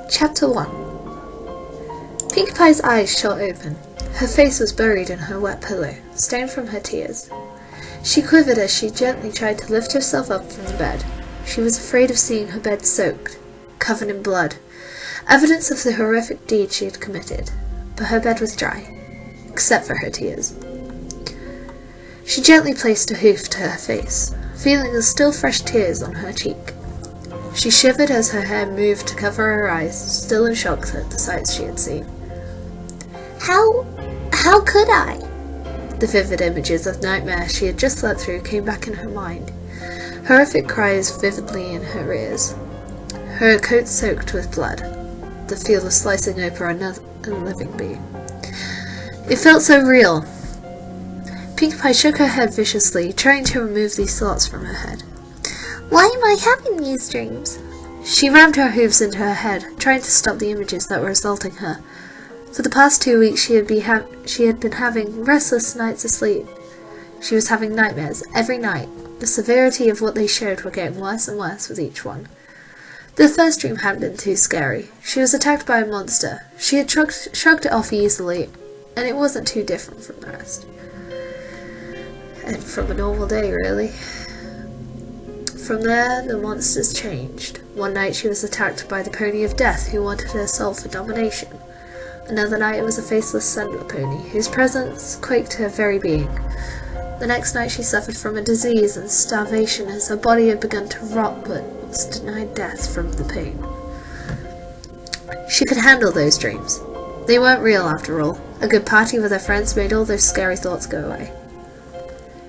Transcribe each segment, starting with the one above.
Chapter 1. Pinkie Pie's eyes shot open. Her face was buried in her wet pillow, stained from her tears. She quivered as she gently tried to lift herself up from the bed. She was afraid of seeing her bed soaked, covered in blood, evidence of the horrific deed she had committed. But her bed was dry, except for her tears. She gently placed a hoof to her face, feeling the still fresh tears on her cheek. She shivered as her hair moved to cover her eyes, still in shock at the sights she had seen. How could I? The vivid images of nightmare she had just slept through came back in her mind, horrific cries vividly in her ears. Her coat soaked with blood, the feel of slicing open another living being. It felt so real. Pinkie Pie shook her head viciously, trying to remove these thoughts from her head. Why am I having these dreams? She rammed her hooves into her head, trying to stop the images that were assaulting her. For the past 2 weeks she had been having restless nights of sleep. She was having nightmares every night. The severity of what they showed were getting worse and worse with each one. The first dream hadn't been too scary. She was attacked by a monster. She had shrugged it off easily, and it wasn't too different from the rest. And from a normal day, really. From there, the monsters changed. One night she was attacked by the pony of death who wanted her soul for domination. Another night it was a faceless settler pony whose presence quaked her very being. The next night she suffered from a disease and starvation as her body had begun to rot but was denied death from the pain. She could handle those dreams. They weren't real after all. A good party with her friends made all those scary thoughts go away.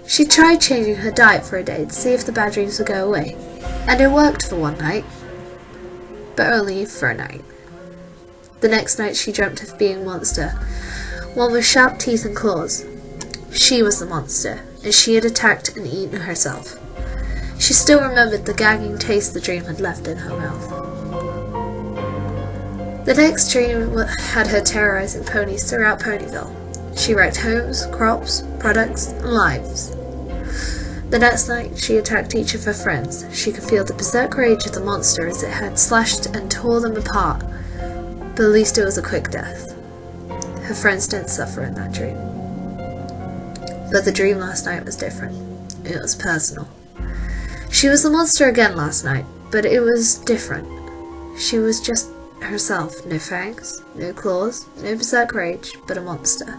She tried changing her diet for a day to see if the bad dreams would go away, and it worked for one night, but only for a night. The next night she dreamt of being a monster, one with sharp teeth and claws. She was the monster, and she had attacked and eaten herself. She still remembered the gagging taste the dream had left in her mouth. The next dream had her terrorizing ponies throughout Ponyville. She wrecked homes, crops, products, and lives. The next night, she attacked each of her friends. She could feel the berserk rage of the monster as it had slashed and tore them apart, but at least it was a quick death. Her friends didn't suffer in that dream. But the dream last night was different. It was personal. She was the monster again last night, but it was different. She was just herself. No fangs, no claws, no berserk rage, but a monster.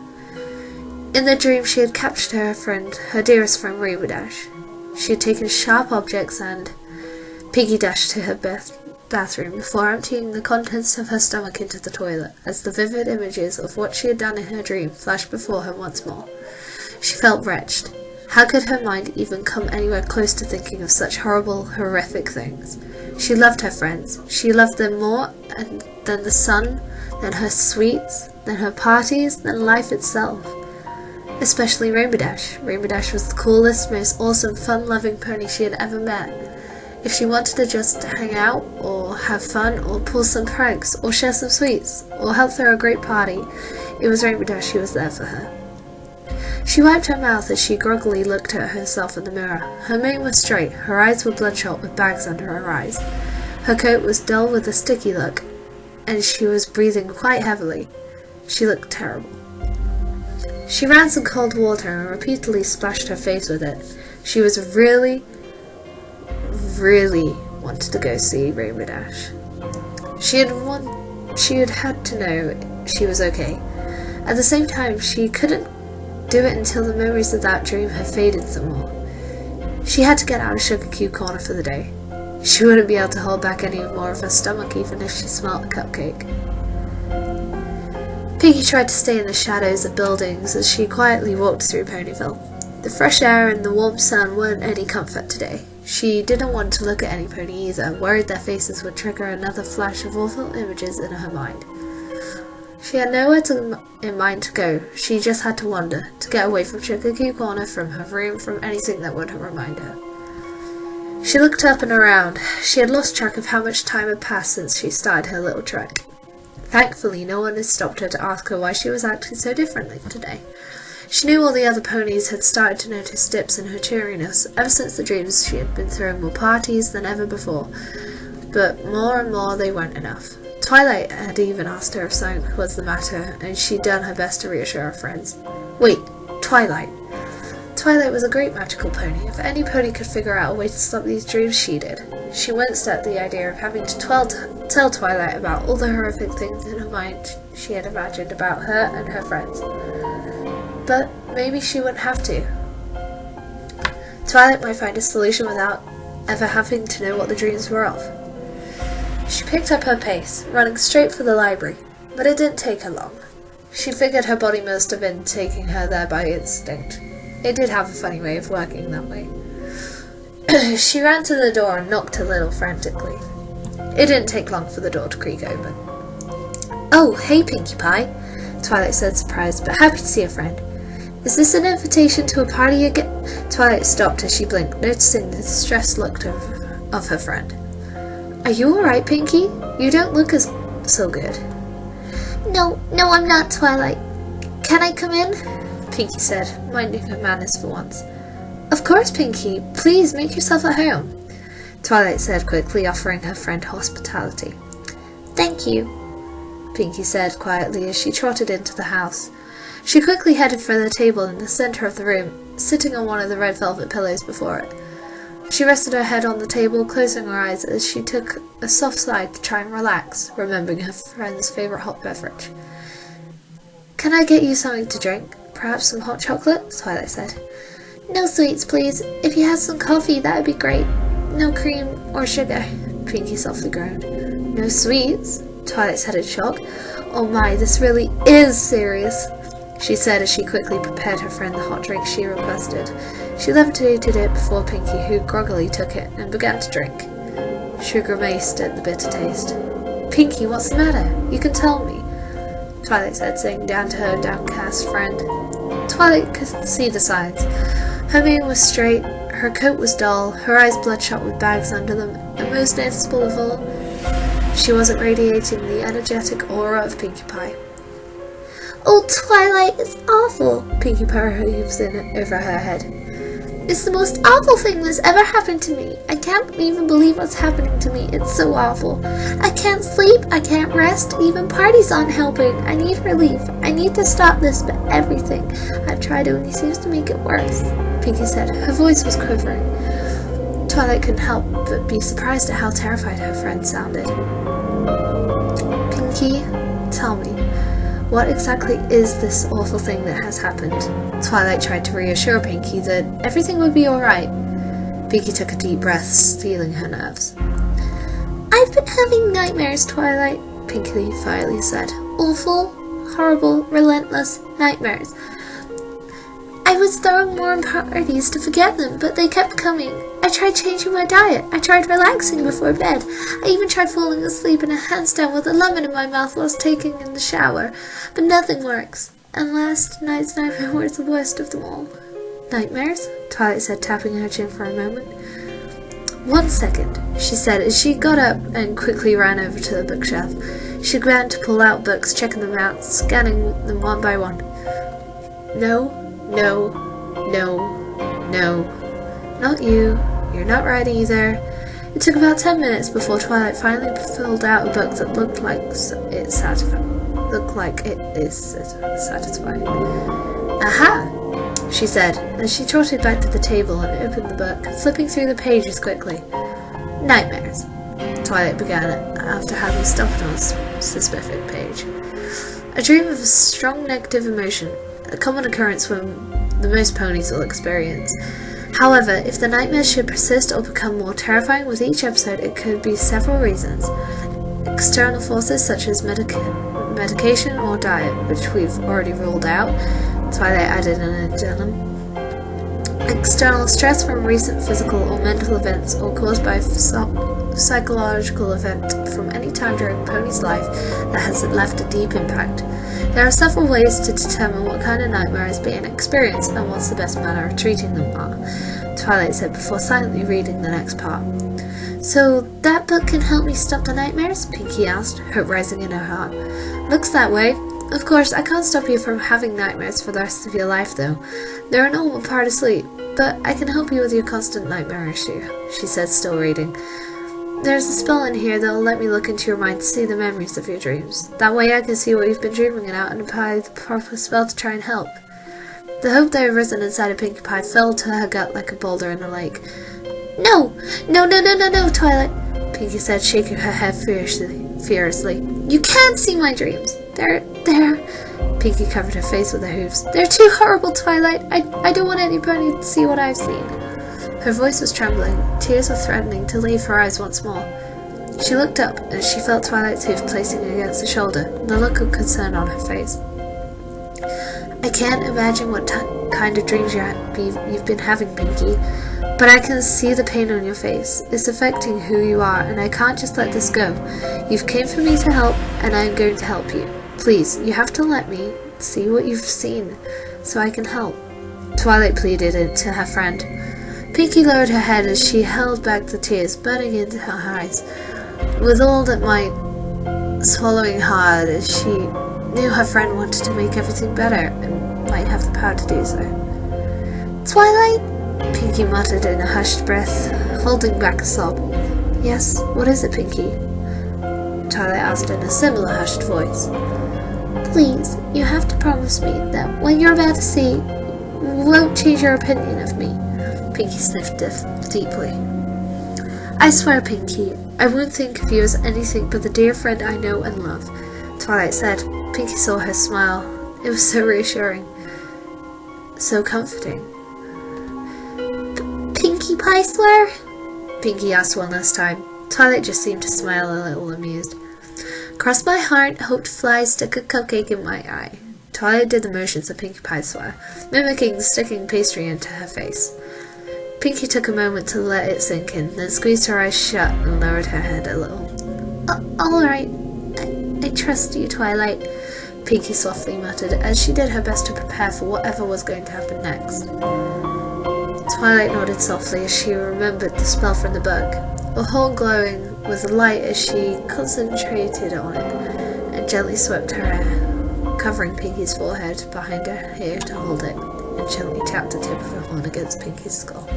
In the dream she had captured her dearest friend Rainbow Dash. She had taken sharp objects and Pinkie dashed to her bathroom before emptying the contents of her stomach into the toilet, as the vivid images of what she had done in her dream flashed before her once more. She felt wretched. How could her mind even come anywhere close to thinking of such horrible, horrific things? She loved her friends. She loved them more than the sun, than her sweets, than her parties, than life itself. Especially Rainbow Dash. Rainbow Dash was the coolest, most awesome, fun-loving pony she had ever met. If she wanted to just hang out, or have fun, or pull some pranks, or share some sweets, or help throw a great party, it was Rainbow Dash who was there for her. She wiped her mouth as she groggily looked at herself in the mirror. Her mane was straight, her eyes were bloodshot with bags under her eyes. Her coat was dull with a sticky look, and she was breathing quite heavily. She looked terrible. She ran some cold water and repeatedly splashed her face with it. She was really wanted to go see Rainbow Dash. She had had to know she was okay. At the same time, she couldn't do it until the memories of that dream had faded some more. She had to get out of Sugar Cube Corner for the day. She wouldn't be able to hold back any more of her stomach even if she smelt a cupcake. Pinkie tried to stay in the shadows of buildings as she quietly walked through Ponyville. The fresh air and the warm sun weren't any comfort today. She didn't want to look at any pony either, worried their faces would trigger another flash of awful images in her mind. She had nowhere in mind to go. She just had to wander, to get away from Sugar Cube Corner, from her room, from anything that would remind her. She looked up and around. She had lost track of how much time had passed since she started her little trek. Thankfully, no one had stopped her to ask her why she was acting so differently today. She knew all the other ponies had started to notice dips in her cheeriness ever since the dreams she had been throwing more parties than ever before, but more and more they weren't enough. Twilight had even asked her if something was the matter, and she'd done her best to reassure her friends. Wait, Twilight. Twilight was a great magical pony. If any pony could figure out a way to stop these dreams, she did. She winced at the idea of having to tell Twilight about all the horrific things in her mind she had imagined about her and her friends. But maybe she wouldn't have to. Twilight might find a solution without ever having to know what the dreams were of. She picked up her pace, running straight for the library, but it didn't take her long. She figured her body must have been taking her there by instinct. It did have a funny way of working that way. She ran to the door and knocked a little frantically. It didn't take long for the door to creak open. "Oh, hey, Pinkie Pie," Twilight said, surprised, but happy to see a friend. "Is this an invitation to a party again?" Twilight stopped as she blinked, noticing the distressed look of her friend. "Are you alright, Pinkie? You don't look so good." No, I'm not, Twilight. Can I come in?" Pinkie said, minding her manners for once. "Of course, Pinkie. Please make yourself at home," Twilight said quickly, offering her friend hospitality. "Thank you," Pinkie said quietly as she trotted into the house. She quickly headed for the table in the center of the room, sitting on one of the red velvet pillows before it. She rested her head on the table, closing her eyes as she took a soft sigh to try and relax, remembering her friend's favorite hot beverage. "Can I get you something to drink? Perhaps some hot chocolate?" Twilight said. "No sweets, please. If you had some coffee, that would be great. No cream or sugar," Pinkie softly groaned. "No sweets?" Twilight said in shock. "Oh my, this really is serious," she said as she quickly prepared her friend the hot drink she requested. She levitated it before Pinkie, who groggily took it and began to drink. She grimaced at the bitter taste. "Pinkie, what's the matter? You can tell me," Twilight said, sitting down to her downcast friend. Twilight could see the signs. Her mane was straight, her coat was dull, her eyes bloodshot with bags under them, and most noticeable of all, she wasn't radiating the energetic aura of Pinkie Pie. "Oh, Twilight, it's awful," Pinkie Pie hooves in over her head. "It's the most awful thing that's ever happened to me. I can't even believe what's happening to me. It's so awful. I can't sleep. I can't rest. Even parties aren't helping. I need relief. I need to stop this, but everything I've tried only seems to make it worse," Pinkie said. Her voice was quivering. Twilight couldn't help but be surprised at how terrified her friend sounded. "Pinkie, tell me, what exactly is this awful thing that has happened?" Twilight tried to reassure Pinkie that everything would be alright. Pinkie took a deep breath, steeling her nerves. "I've been having nightmares, Twilight," Pinkie finally said. "Awful, horrible, relentless nightmares. I was throwing more parties to forget them, but they kept coming. I tried changing my diet. I tried relaxing before bed. I even tried falling asleep in a handstand with a lemon in my mouth whilst taking in the shower. But nothing works. And last night's nightmare was the worst of them all." "Nightmares?" Twilight said, tapping her chin for a moment. "1 second," she said as she got up and quickly ran over to the bookshelf. She began to pull out books, checking them out, scanning them one by one. No. Not you. You're not right either." It took about 10 minutes before Twilight finally filled out a book that looked like it is satisfying. "Aha!" she said, as she trotted back to the table and opened the book, flipping through the pages quickly. "Nightmares," Twilight began after having stopped on a specific page. "A dream of a strong negative emotion, a common occurrence when the most ponies will experience. However, if the nightmares should persist or become more terrifying with each episode, it could be several reasons. External forces such as medication or diet, which we've already ruled out," Twilight added in an addendum. "External stress from recent physical or mental events, or caused by psychological event from any time during Pony's life that has left a deep impact. There are several ways to determine what kind of nightmare is being experienced and what's the best manner of treating them are," Twilight said before silently reading the next part. "So that book can help me stop the nightmares?" Pinkie asked, hope rising in her heart. "Looks that way. Of course, I can't stop you from having nightmares for the rest of your life, though. They're a normal part of sleep, but I can help you with your constant nightmare issue," she said, still reading. There's a spell in here that'll let me look into your mind to see the memories of your dreams. That way I can see what you've been dreaming about and apply the proper spell to try and help. The hope that had risen inside of Pinkie Pie fell to her gut like a boulder in a lake. No, Twilight, Pinkie said, shaking her head furiously. You can't see my dreams. They're... Pinkie covered her face with her hooves. They're too horrible, Twilight. I don't want anybody to see what I've seen. Her voice was trembling. Tears were threatening to leave her eyes once more. She looked up, and she felt Twilight's hoof placing against her shoulder, and a look of concern on her face. I can't imagine what kind of dreams you've been having, Pinkie, but I can see the pain on your face. It's affecting who you are, and I can't just let this go. You've came for me to help, and I am going to help you. Please, you have to let me see what you've seen, so I can help. Twilight pleaded it to her friend. Pinkie lowered her head as she held back the tears burning into her eyes, with all that might, swallowing hard as she knew her friend wanted to make everything better and might have the power to do so. Twilight, Pinkie muttered in a hushed breath, holding back a sob. Yes, what is it, Pinkie? Twilight asked in a similar hushed voice. Please, you have to promise me that what you're about to see won't change your opinion of me. Pinkie sniffed deeply. I swear, Pinkie, I won't think of you as anything but the dear friend I know and love, Twilight said. Pinkie saw her smile. It was so reassuring. So comforting. Pinkie Pie swear? Pinkie asked one last time. Twilight just seemed to smile a little amused. Cross my heart, hope to fly, stick a cupcake in my eye. Twilight did the motions of Pinkie Pie swear, mimicking sticking pastry into her face. Pinkie took a moment to let it sink in, then squeezed her eyes shut and lowered her head a little. All right. I trust you, Twilight, Pinkie softly muttered as she did her best to prepare for whatever was going to happen next. Twilight nodded softly as she remembered the spell from the book, her whole glowing with light as she concentrated on it and gently swept her hair, covering Pinkie's forehead behind her ear to hold it, and gently tapped the tip of her horn against Pinkie's skull.